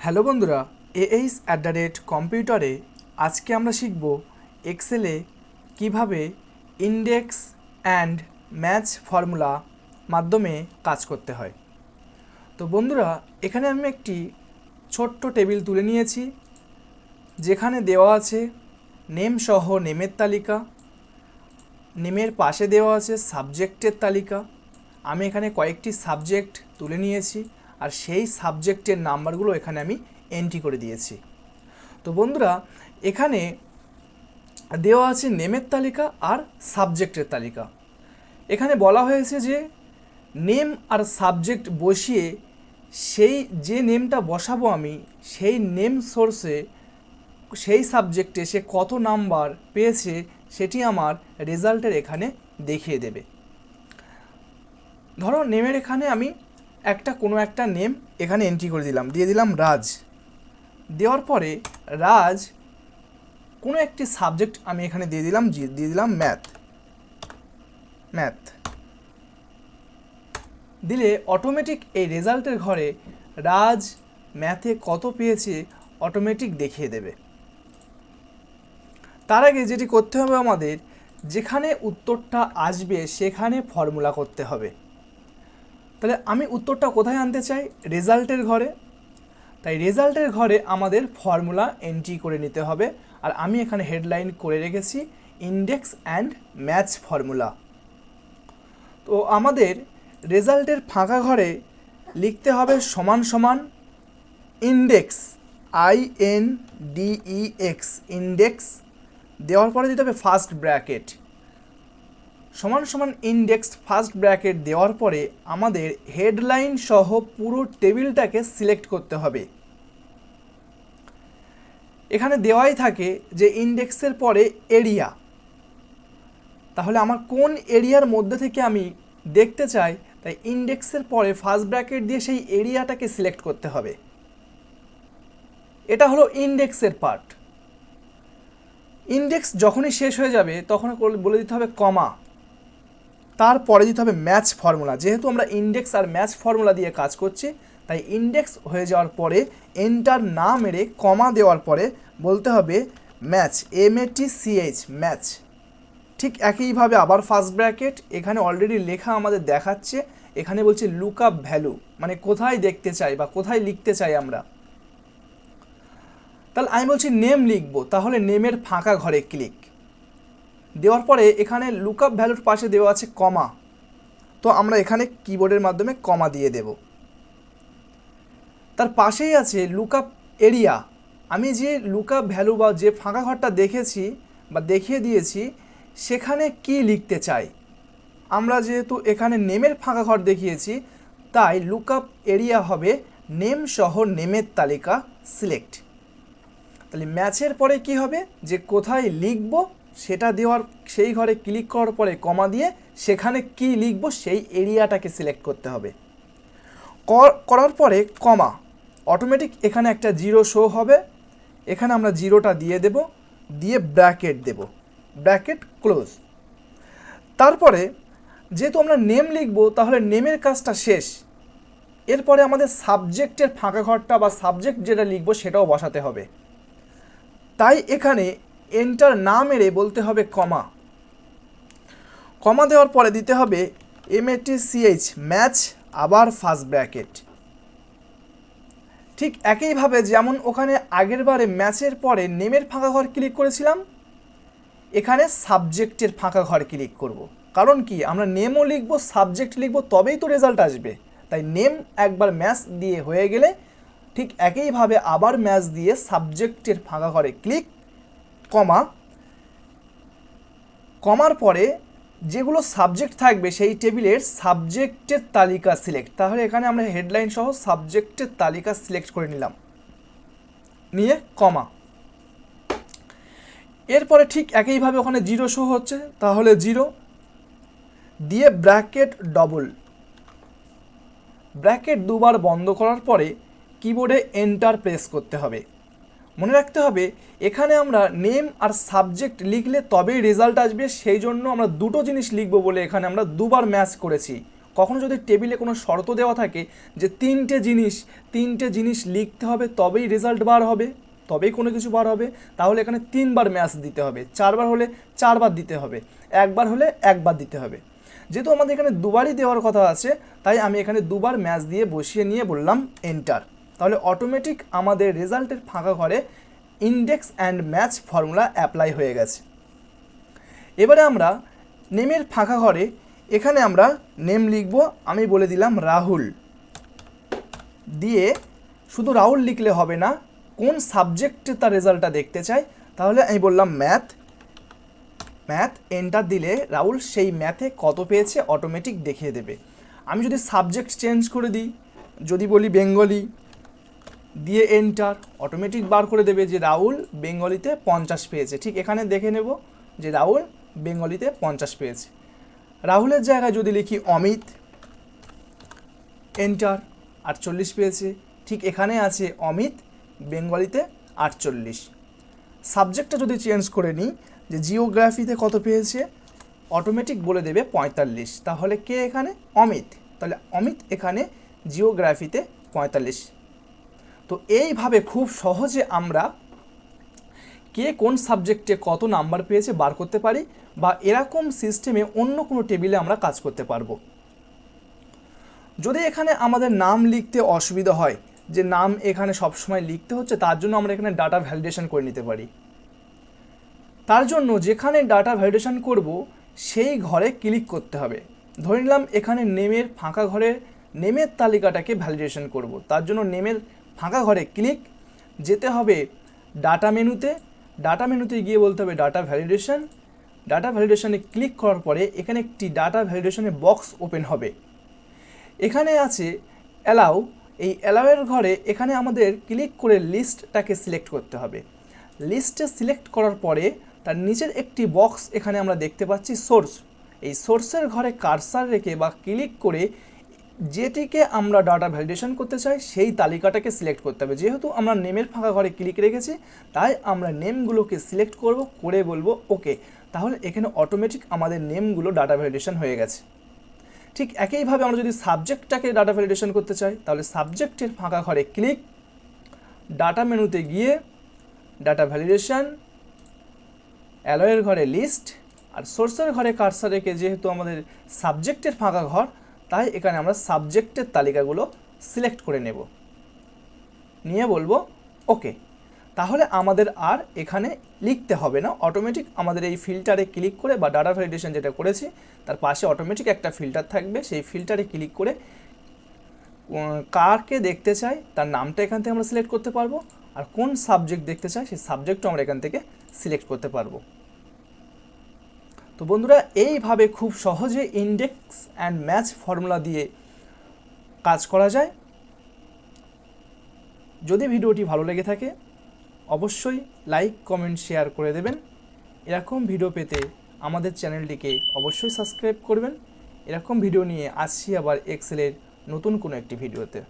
Hello বন্ধুরা, AACE@কম্পিউটারে আজকে আমরা শিখব এক্সেলে কিভাবে ইন্ডেক্স অ্যান্ড ম্যাচ ফর্মুলা মাধ্যমে কাজ করতে হয়। তো বন্ধুরা, এখানে আমি একটি ছোট্ট টেবিল তুলে নিয়েছি, যেখানে দেওয়া আছে নেম সহ নেমের তালিকা, নেমের পাশে দেওয়া আছে সাবজেক্টের তালিকা। আমি এখানে কয়েকটি সাবজেক্ট তুলে নিয়েছি আর সেই সাবজেক্টের নাম্বারগুলো এখানে আমি এন্ট্রি করে দিয়েছি। তো বন্ধুরা, এখানে দেওয়া আছে নেমের তালিকা আর সাবজেক্টের তালিকা। এখানে বলা হয়েছে যে নেম আর সাবজেক্ট বসিয়ে সেই যে নেমটা বসাবো আমি সেই নেম সোর্সে সেই সাবজেক্টে সে কত নাম্বার পেয়েছে সেটি আমার রেজাল্টের এখানে দেখিয়ে দেবে। ধরো নেমের এখানে আমি কোনো একটা নেম এখানে এন্ট্রি করে দিলাম, দিয়ে দিলাম রাজ। দেওয়ার পরে রাজ কোনো একটি সাবজেক্ট আমি এখানে দিয়ে দিলাম ম্যাথ দিলে অটোমেটিক এই রেজাল্টের ঘরে রাজ ম্যাথে কত পেয়েছে অটোমেটিক দেখিয়ে দেবে। তার আগে যেটি করতে হবে আমাদের, যেখানে উত্তরটা আসবে সেখানে ফর্মুলা করতে হবে। তাহলে আমি উত্তরটা কোথায় আনতে চাই? রেজাল্টের ঘরে। তাই রেজাল্টের ঘরে আমাদের ফর্মুলা এন্ট্রি করে নিতে হবে। আর আমি এখানে হেডলাইন করে রেখেছি ইন্ডেক্স অ্যান্ড ম্যাচ ফর্মুলা। তো আমাদের রেজাল্টের ফাঁকা ঘরে লিখতে হবে সমান সমান ইন্ডেক্স, INDEX, ইন্ডেক্স দেওয়ার পরে দিতে হবে ফার্স্ট ব্র্যাকেট, সমান সমান ইন্ডেক্স ফার্স্ট ব্র্যাকেট দেওয়ার পরে আমাদের হেডলাইন সহ পুরো টেবিলটাকে সিলেক্ট করতে হবে। এখানে দেওয়াই থাকে যে ইন্ডেক্সের পরে এরিয়া, তাহলে আমার কোন এরিয়ার মধ্যে থেকে আমি দেখতে চাই, তাই ইন্ডেক্সের পরে ফার্স্ট ব্র্যাকেট দিয়ে সেই এরিয়াটাকে সিলেক্ট করতে হবে। এটা হলো ইন্ডেক্সের পার্ট। ইন্ডেক্স যখনই শেষ হয়ে যাবে তখন বলে দিতে হবে কমা, তারপরে দিতে হবে ম্যাচ ফর্মুলা। যেহেতু আমরা ইন্ডেক্স আর ম্যাচ ফর্মুলা দিয়ে কাজ করছি, তাই ইন্ডেক্স হয়ে যাওয়ার পরে এন্টার না মেরে কমা দেওয়ার পরে বলতে হবে ম্যাচ, MATCH, ম্যাচ। ঠিক একইভাবে আবার ফার্স্ট ব্র্যাকেট, এখানে অলরেডি লেখা আমাদের দেখাচ্ছে, এখানে বলছে লুক আপ ভ্যালু, মানে কোথায় দেখতে চাই বা কোথায় লিখতে চাই আমরা। তাহলে আমি বলছি নেম লিখবো, তাহলে নেমের ফাঁকা ঘরে ক্লিক দেওয়ার পরে এখানে লুক আপ ভ্যালুর পাশে দেওয়া আছে কমা, তো আমরা এখানে কিবোর্ডের মাধ্যমে কমা দিয়ে দেব। তার পাশেই আছে লুক আপ এরিয়া। আমি যে লুক আপ ভ্যালু বা যে ফাঁকা ঘরটা দেখেছি বা দেখিয়ে দিয়েছি সেখানে কি লিখতে চাই। আমরা যেহেতু এখানে নেমের ফাঁকা ঘর দেখিয়েছি, তাই লুক আপ এরিয়া হবে নেম সহ নেমের তালিকা সিলেক্ট। তাহলে ম্যাচের পরে কি হবে, যে কোথায় লিখব সেটা দেওয়ার সেই ঘরে ক্লিক করার পরে কমা দিয়ে সেখানে কি লিখব সেই এরিয়াটাকে সিলেক্ট করতে হবে। করার পরে কমা, অটোমেটিক এখানে একটা জিরো শো হবে, এখানে আমরা জিরোটা দিয়ে দেব, দিয়ে ব্র্যাকেট দেব, ব্র্যাকেট ক্লোজ। তারপরে যেহেতু আমরা নেম লিখব তাহলে নেমের কাজটা শেষ। এরপরে আমাদের সাবজেক্টের ফাঁকা ঘরটা বা সাবজেক্ট যেটা লিখব সেটাও বসাতে হবে। তাই এখানে এন্টার না মেরে বলতে হবে কমা, কমা দেওয়ার পরে দিতে হবে MATCH, ম্যাচ, আবার ফার্স্ট ব্র্যাকেট। ঠিক একইভাবে যেমন ওখানে আগের বারে ম্যাচের পরে নেমের ফাঁকা ঘর ক্লিক করেছিলাম, এখানে সাবজেক্টের ফাঁকা ঘর ক্লিক করব। কারণ কি, আমরা নেমও লিখব সাবজেক্ট লিখব তবেই তো রেজাল্ট আসবে। তাই নেম একবার ম্যাচ দিয়ে হয়ে গেলে ঠিক একইভাবে আবার ম্যাচ দিয়ে সাবজেক্টের ফাঁকা ঘরে ক্লিক, কমা, কমার পরে যেগুলো সাবজেক্ট থাকবে সেই টেবিলের সাবজেক্টের তালিকা সিলেক্ট। তাহলে এখানে আমরা হেডলাইন সহ সাবজেক্টের তালিকা সিলেক্ট করে নিলাম, নিয়ে কমা। এরপরে ঠিক একইভাবে ওখানে জিরো শো হচ্ছে, তাহলে জিরো দিয়ে ব্র্যাকেট ডবল, ব্র্যাকেট দুবার বন্ধ করার পরে কিবোর্ডে এন্টার প্রেস করতে হবে। মনে রাখতে হবে এখানে আমরা নেম আর সাবজেক্ট লিখলে তবেই রেজাল্ট আসবে, সেই জন্য আমরা দুটো জিনিস লিখব বলে এখানে আমরা দুবার ম্যাচ করেছি, কখনো যদি টেবিলে কোনো শর্ত দেওয়া থাকে যে তিনটে জিনিস লিখতে হবে তবেই রেজাল্ট বার হবে, তবেই কোনো কিছু বার হবে, তাহলে এখানে 3বার ম্যাচ দিতে হবে, 4বার হলে 4বার দিতে হবে, 1বার হলে 1বার দিতে হবে। যেহেতু আমাদের এখানে 2বারই দেওয়ার কথা আছে, তাই আমি এখানে 2বার ম্যাচ দিয়ে বসিয়ে নিয়ে বললাম এন্টার। তাহলে অটোমেটিক আমাদের রেজাল্টের ফাঁকা ঘরে index and match formula apply হয়ে গেছে। এবারে আমরা নেমের ফাঁকা ঘরে এখানে আমরা নেম লিখব, আমি বলে দিলাম রাহুল। দিয়ে শুধু রাহুল লিখলে হবে না, কোন সাবজেক্টে তার রেজাল্টটা দেখতে চাই, তাহলে আমি বললাম ম্যাথ। এন্টার দিলে রাহুল সেই ম্যাথে কত পেয়েছে অটোমেটিক দেখিয়ে দেবে। আমি যদি সাবজেক্ট চেঞ্জ করে দিই, যদি বলি বেঙ্গলি, দিয়ে এন্টার, অটোমেটিক বার করে দেবে যে রাহুল বেঙ্গলিতে 50 পেয়েছে। ঠিক এখানে দেখে নেব যে রাহুল বেঙ্গলিতে 50 পেয়েছে। রাহুলের জায়গায় যদি লিখি অমিত, এন্টার, 48 পেয়েছে। ঠিক এখানে আছে অমিত বেঙ্গলিতে 48। সাবজেক্টটা যদি চেঞ্জ করে নিই যে জিওগ্রাফিতে কত পেয়েছে, অটোমেটিক বলে দেবে 45। তাহলে কে এখানে? অমিত। তাহলে অমিত এখানে জিওগ্রাফিতে 45। তো এইভাবে খুব সহজে আমরা কে কোন সাবজেক্টে কত নাম্বার পেয়েছে বার করতে পারি, বা এরকম সিস্টেমে অন্য কোনো টেবিলে আমরা কাজ করতে পারবো। যদি এখানে আমাদের নাম লিখতে অসুবিধা হয়, যে নাম এখানে সবসময় লিখতে হচ্ছে, তার জন্য আমরা এখানে ডাটা ভ্যালিডেশন করে নিতে পারি। তার জন্য যেখানে ডাটা ভ্যালিডেশন করব সেই ঘরে ক্লিক করতে হবে। ধরে নিলাম এখানে নেমের ফাঁকা ঘরে নেমের তালিকাটাকে ভ্যালিডেশন করব, তার জন্য নেমের ফাঁকা ঘরে ক্লিক, যেতে হবে ডাটা মেনুতে গিয়ে বলতে হবে ডাটা ভ্যালিডেশনে ক্লিক করার পরে এখানে একটি ডাটা ভ্যালিডেশনের বক্স ওপেন হবে। এখানে আছে অ্যালাউ, এই অ্যালাউয়ের ঘরে এখানে আমাদের ক্লিক করে লিস্টটাকে সিলেক্ট করতে হবে। লিস্টে সিলেক্ট করার পরে তার নিচের একটি বক্স এখানে আমরা দেখতে পাচ্ছি সোর্স। এই সোর্সের ঘরে কার্সার রেখে বা ক্লিক করে যেটিকে আমরা ডাটা ভ্যালিডেশন করতে চাই সেই তালিকাটাকে সিলেক্ট করতে হবে। যেহেতু আমরা নেমের ফাঁকা ঘরে ক্লিক রেখেছি, তাই আমরা নেমগুলোকে সিলেক্ট করব, করে বলবো ওকে। তাহলে এখানে অটোমেটিক আমাদের নেমগুলো ডাটা ভ্যালিডেশন হয়ে গেছে। ঠিক একইভাবে আমরা যদি সাবজেক্টটাকে ডাটা ভ্যালিডেশন করতে চাই, তাহলে সাবজেক্টের ফাঁকা ঘরে ক্লিক, ডাটা মেনুতে গিয়ে ডাটা ভ্যালিডেশন, অ্যালোয়ের ঘরে লিস্ট, আর সোর্সের ঘরে কার্সার রেখে যেহেতু আমাদের সাবজেক্টের ফাঁকা ঘর, তাই এখানে আমরা সাবজেক্টের তালিকাগুলো সিলেক্ট করে নেব, নিয়ে বলবো ওকে। তাহলে আমাদের আর এখানে লিখতে হবে না, অটোমেটিক আমাদের এই ফিল্টারে ক্লিক করে বা ডাটা ভ্যালিডেশন যেটা করেছি তার পাশে অটোমেটিক একটা ফিল্টার থাকবে, সেই ফিল্টারে ক্লিক করে কারকে দেখতে চাই তার নামটা এখান থেকে আমরা সিলেক্ট করতে পারবো, আর কোন সাবজেক্ট দেখতে চাই সেই সাবজেক্টও আমরা এখান থেকে সিলেক্ট করতে পারবো। তো বন্ধুরা, এইভাবে খুব সহজে ইন্ডেক্স অ্যান্ড ম্যাচ ফর্মুলা দিয়ে কাজ করা যায়। যদি ভিডিওটি ভালো লেগে থাকে অবশ্যই লাইক, কমেন্ট, শেয়ার করে দেবেন। এরকম ভিডিও পেতে আমাদের চ্যানেলটিকে অবশ্যই সাবস্ক্রাইব করবেন। এরকম ভিডিও নিয়ে আসছি আবার এক্সেলের নতুন কোনো একটি ভিডিওতে।